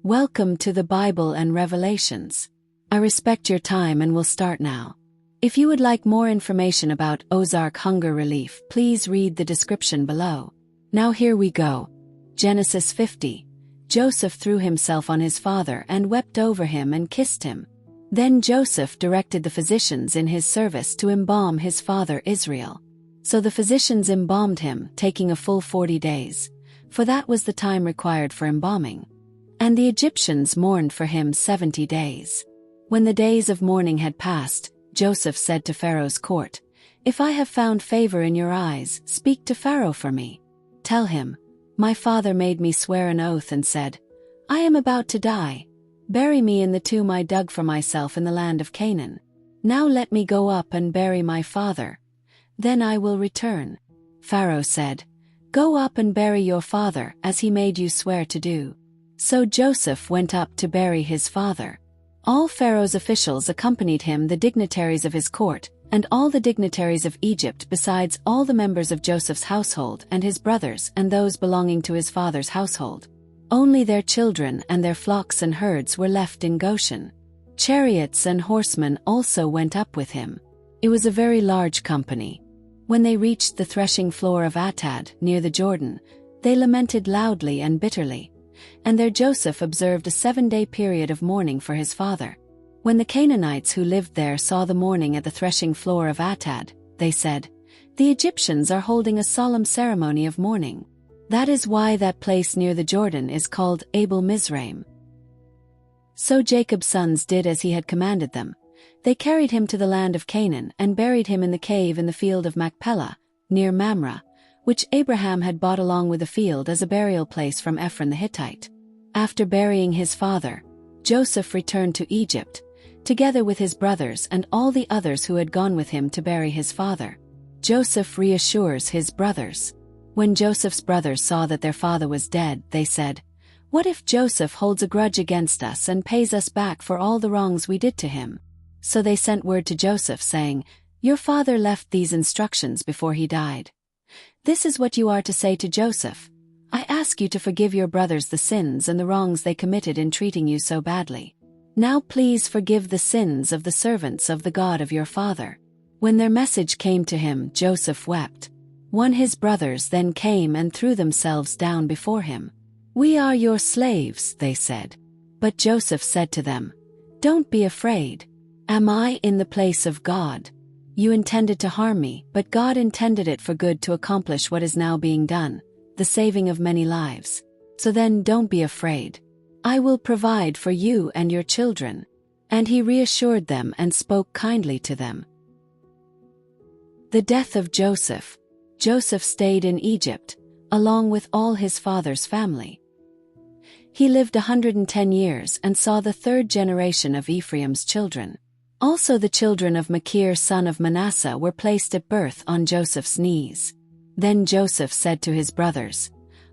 Welcome to the Bible and Revelations. I respect your time and will start now. If you would like more information about Ozark hunger relief, please read the description below. Now here we go. Genesis 50. Joseph threw himself on his father and wept over him and kissed him. Then Joseph directed the physicians in his service to embalm his father Israel. So the physicians embalmed him, taking a full 40 days, for that was the time required for embalming. And the Egyptians mourned for him 70 days. When the days of mourning had passed, Joseph said to Pharaoh's court, "If I have found favor in your eyes, speak to Pharaoh for me. Tell him, my father made me swear an oath and said, I am about to die. Bury me in the tomb I dug for myself in the land of Canaan. Now let me go up and bury my father. Then I will return." Pharaoh said, "Go up and bury your father, as he made you swear to do." So Joseph went up to bury his father. All Pharaoh's officials accompanied him, the dignitaries of his court, and all the dignitaries of Egypt, besides all the members of Joseph's household and his brothers and those belonging to his father's household. Only their children and their flocks and herds were left in Goshen. Chariots and horsemen also went up with him. It was a very large company. When they reached the threshing floor of Atad, near the Jordan, they lamented loudly and bitterly. And there Joseph observed a 7-day period of mourning for his father. When the Canaanites who lived there saw the mourning at the threshing floor of Atad, they said, "The Egyptians are holding a solemn ceremony of mourning." That is why that place near the Jordan is called Abel Mizraim. So Jacob's sons did as he had commanded them. They carried him to the land of Canaan and buried him in the cave in the field of Machpelah, near Mamre, which Abraham had bought along with the field as a burial place from Ephron the Hittite. After burying his father, Joseph returned to Egypt, together with his brothers and all the others who had gone with him to bury his father. Joseph reassures his brothers. When Joseph's brothers saw that their father was dead, they said, "What if Joseph holds a grudge against us and pays us back for all the wrongs we did to him?" So they sent word to Joseph saying, "Your father left these instructions before he died. This is what you are to say to Joseph. I ask you to forgive your brothers the sins and the wrongs they committed in treating you so badly. Now please forgive the sins of the servants of the God of your father." When their message came to him, Joseph wept. His brothers then came and threw themselves down before him. "We are your slaves," they said. But Joseph said to them, "Don't be afraid. Am I in the place of God? You intended to harm me, but God intended it for good to accomplish what is now being done, the saving of many lives. So then don't be afraid. I will provide for you and your children." And he reassured them and spoke kindly to them. The death of Joseph. Joseph stayed in Egypt, along with all his father's family. He lived 110 years and saw the third generation of Ephraim's children. Also the children of Machir son of Manasseh were placed at birth on Joseph's knees. Then Joseph said to his brothers,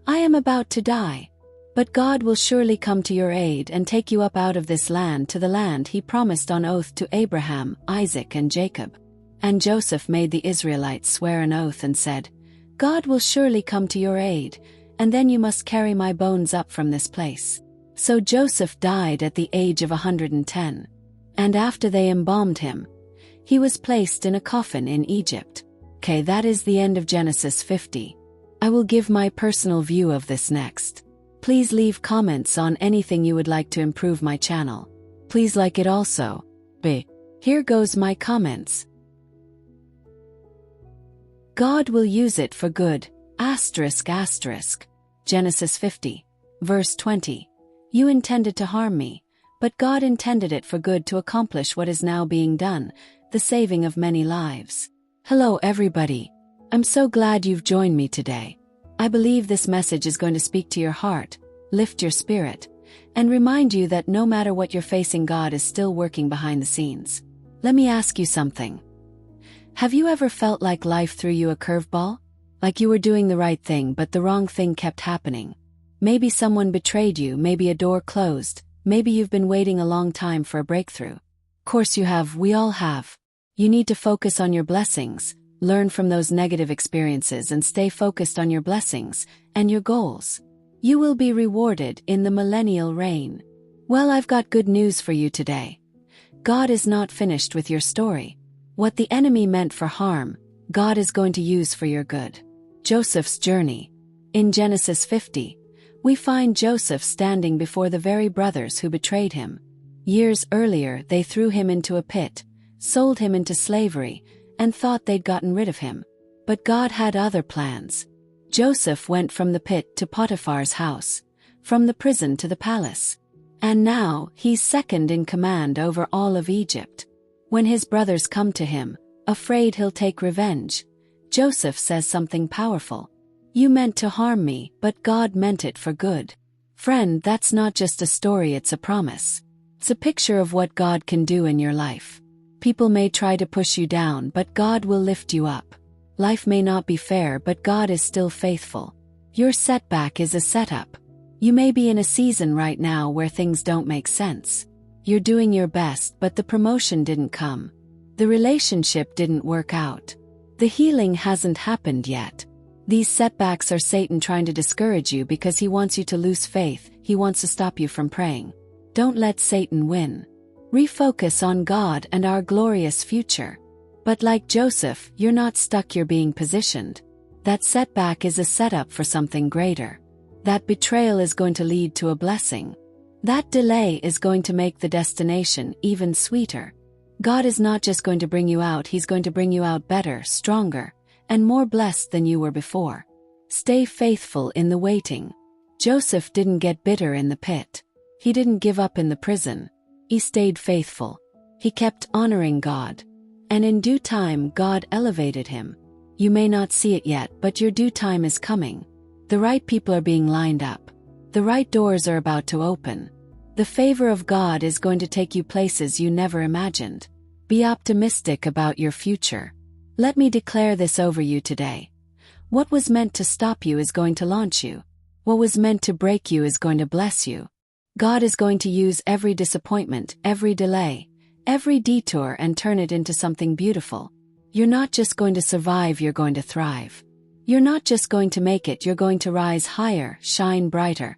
"I am about to die. But God will surely come to your aid and take you up out of this land to the land he promised on oath to Abraham, Isaac and Jacob." And Joseph made the Israelites swear an oath and said, "God will surely come to your aid, and then you must carry my bones up from this place." So Joseph died at the age of 110. And after they embalmed him, he was placed in a coffin in Egypt. Okay, that is the end of Genesis 50. I will give my personal view of this next. Please leave comments on anything you would like to improve my channel. Please like it also. Here goes my comments. God will use it for good. Genesis 50. Verse 20. You intended to harm me, but God intended it for good to accomplish what is now being done, the saving of many lives. Hello everybody. I'm so glad you've joined me today. I believe this message is going to speak to your heart, lift your spirit, and remind you that no matter what you're facing, God is still working behind the scenes. Let me ask you something. Have you ever felt like life threw you a curveball? Like you were doing the right thing but the wrong thing kept happening? Maybe someone betrayed you, maybe a door closed, maybe you've been waiting a long time for a breakthrough. Of course you have, we all have. You need to focus on your blessings, learn from those negative experiences and stay focused on your blessings and your goals. You will be rewarded in the millennial reign. Well, I've got good news for you today. God is not finished with your story. What the enemy meant for harm, God is going to use for your good. Joseph's journey. In Genesis 50, we find Joseph standing before the very brothers who betrayed him. Years earlier, they threw him into a pit, sold him into slavery, and thought they'd gotten rid of him. But God had other plans. Joseph went from the pit to Potiphar's house, from the prison to the palace. And now, he's second in command over all of Egypt. When his brothers come to him, afraid he'll take revenge, Joseph says something powerful. You meant to harm me, but God meant it for good. Friend, that's not just a story, it's a promise. It's a picture of what God can do in your life. People may try to push you down, but God will lift you up. Life may not be fair, but God is still faithful. Your setback is a setup. You may be in a season right now where things don't make sense. You're doing your best, but the promotion didn't come. The relationship didn't work out. The healing hasn't happened yet. These setbacks are Satan trying to discourage you because he wants you to lose faith. He wants to stop you from praying. Don't let Satan win. Refocus on God and our glorious future. But like Joseph, you're not stuck, you're being positioned. That setback is a setup for something greater. That betrayal is going to lead to a blessing. That delay is going to make the destination even sweeter. God is not just going to bring you out, He's going to bring you out better, stronger, and more blessed than you were before. Stay faithful in the waiting. Joseph didn't get bitter in the pit. He didn't give up in the prison. He stayed faithful. He kept honoring God. And in due time, God elevated him. You may not see it yet, but your due time is coming. The right people are being lined up. The right doors are about to open. The favor of God is going to take you places you never imagined. Be optimistic about your future. Let me declare this over you today. What was meant to stop you is going to launch you. What was meant to break you is going to bless you. God is going to use every disappointment, every delay, every detour and turn it into something beautiful. You're not just going to survive, you're going to thrive. You're not just going to make it, you're going to rise higher, shine brighter,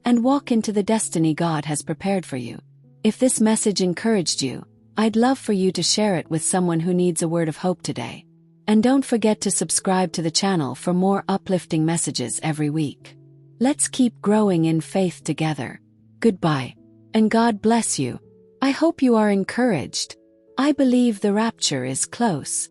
and walk into the destiny God has prepared for you. If this message encouraged you, I'd love for you to share it with someone who needs a word of hope today. And don't forget to subscribe to the channel for more uplifting messages every week. Let's keep growing in faith together. Goodbye, and God bless you. I hope you are encouraged. I believe the rapture is close.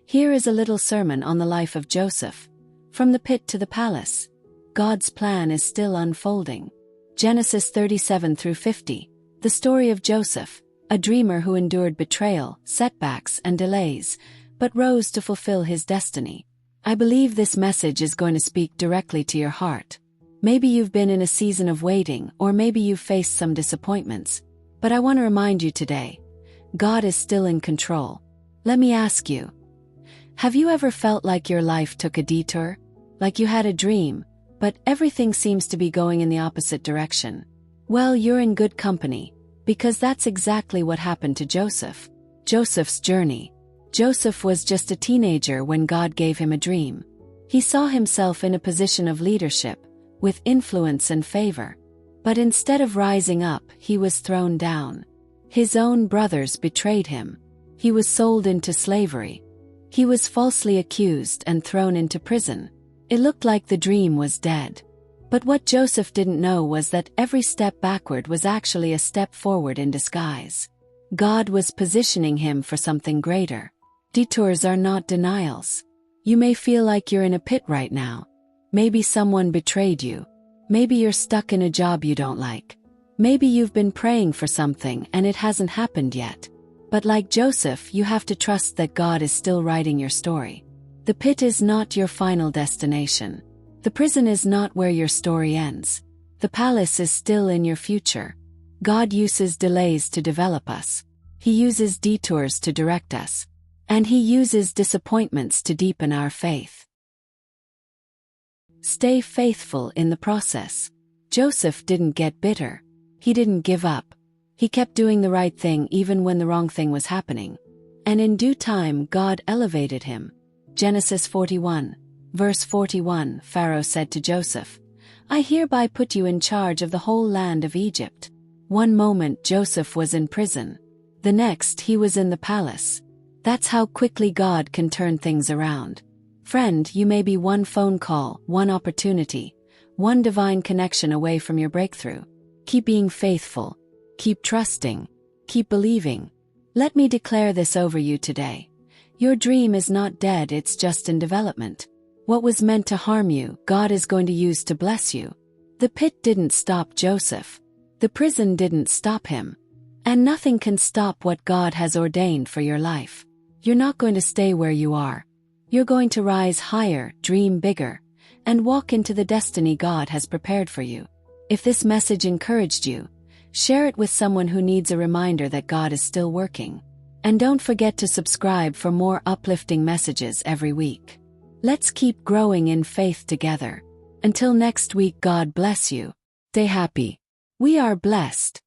Here is a little sermon on the life of Joseph. From the pit to the palace. God's plan is still unfolding. Genesis 37 through 50. The story of Joseph, a dreamer who endured betrayal, setbacks, and delays, but rose to fulfill his destiny. I believe this message is going to speak directly to your heart. Maybe you've been in a season of waiting, or maybe you've faced some disappointments. But I want to remind you today, God is still in control. Let me ask you, have you ever felt like your life took a detour? Like you had a dream, but everything seems to be going in the opposite direction? Well, you're in good company, because that's exactly what happened to Joseph. Joseph's journey. Joseph was just a teenager when God gave him a dream. He saw himself in a position of leadership, with influence and favor. But instead of rising up, he was thrown down. His own brothers betrayed him. He was sold into slavery. He was falsely accused and thrown into prison. It looked like the dream was dead. But what Joseph didn't know was that every step backward was actually a step forward in disguise. God was positioning him for something greater. Detours are not denials. You may feel like you're in a pit right now. Maybe someone betrayed you. Maybe you're stuck in a job you don't like. Maybe you've been praying for something and it hasn't happened yet. But like Joseph, you have to trust that God is still writing your story. The pit is not your final destination. The prison is not where your story ends. The palace is still in your future. God uses delays to develop us. He uses detours to direct us. And He uses disappointments to deepen our faith. Stay faithful in the process. Joseph didn't get bitter. He didn't give up. He kept doing the right thing even when the wrong thing was happening. And in due time, God elevated him. Genesis 41. Verse 41, Pharaoh said to Joseph, I hereby put you in charge of the whole land of Egypt. One moment Joseph was in prison. The next he was in the palace. That's how quickly God can turn things around. Friend, you may be one phone call, one opportunity, one divine connection away from your breakthrough. Keep being faithful. Keep trusting. Keep believing. Let me declare this over you today. Your dream is not dead, it's just in development. What was meant to harm you, God is going to use to bless you. The pit didn't stop Joseph. The prison didn't stop him. And nothing can stop what God has ordained for your life. You're not going to stay where you are. You're going to rise higher, dream bigger, and walk into the destiny God has prepared for you. If this message encouraged you, share it with someone who needs a reminder that God is still working. And don't forget to subscribe for more uplifting messages every week. Let's keep growing in faith together. Until next week, God bless you. Stay happy. We are blessed.